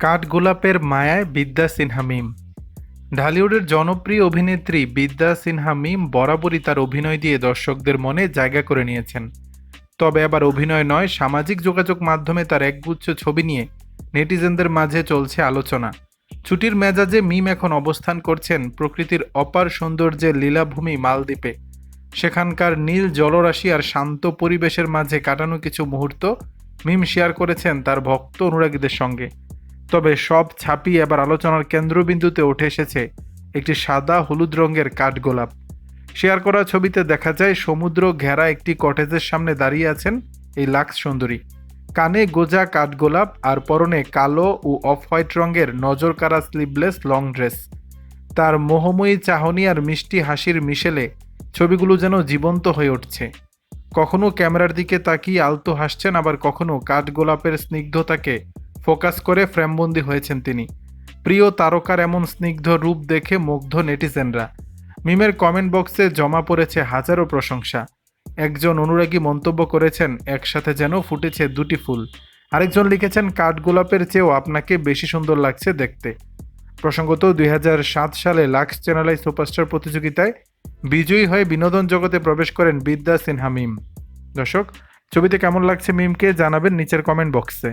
কাঠগোলাপের মায়ায় বিদ্যা সিনহা মিম। ঢালিউডের জনপ্রিয় অভিনেত্রী বিদ্যা সিনহা মিম বরাবরই তার অভিনয় দিয়ে দর্শকদের মনে জায়গা করে নিয়েছেন। তবে আবার অভিনয় নয়, সামাজিক যোগাযোগ মাধ্যমে তার একগুচ্ছ ছবি নিয়ে নেটিজেনদের মাঝে চলছে আলোচনা। ছুটির মেজাজে মিম এখন অবস্থান করছেন প্রকৃতির অপার সৌন্দর্যের লীলাভূমি মালদ্বীপে। সেখানকার নীল জলরাশি আর শান্ত পরিবেশের মাঝে কাটানো কিছু মুহূর্ত মিম শেয়ার করেছেন তার ভক্ত অনুরাগীদের সঙ্গে। তবে সব ছাপিয়ে এবার আলোচনার কেন্দ্রবিন্দুতে উঠে এসেছে একটি সাদা হলুদ রঙের কাঠগোলাপ। শেয়ার করা ছবিতে দেখা যায় সমুদ্র ঘেরা একটি কটেজের সামনে দাঁড়িয়ে আছেন এই লাক্স সুন্দরী। কানে গোজা কাঠগোলাপ আর পরনে কালো ও অফ হোয়াইট রঙের নজরকাড়া স্লিভলেস লং ড্রেস। তার মোহময়ী চাহনি আর মিষ্টি হাসির মিশেলে ছবিগুলো যেন জীবন্ত হয়ে উঠছে। কখনো ক্যামেরার দিকে তাকিয়ে আলতো হাসছেন, আবার কখনো কাঠগোলাপের স্নিগ্ধতাকে ফোকাস করে ফ্রেমবন্দি হয়েছেন তিনি। প্রিয় তারকার এমন স্নিগ্ধ রূপ দেখে মুগ্ধ নেটিজেনরা। মিমের কমেন্ট বক্সে জমা পড়েছে হাজারো প্রশংসা। একজন অনুরাগী মন্তব্য করেছেন, একসাথে যেন ফুটেছে দুটি ফুল। আরেকজন লিখেছেন, কাঠগোলাপের চেয়েও আপনাকে বেশি সুন্দর লাগছে দেখতে। প্রসঙ্গত 2007 সালে লাক্স চ্যানেল আই সুপারস্টার প্রতিযোগিতায় বিজয়ী হয়ে বিনোদন জগতে প্রবেশ করেন বিদ্যা সিনহা মিম। দর্শক, ছবিতে কেমন লাগছে মিমকে জানাবেন নিচের কমেন্ট বক্সে।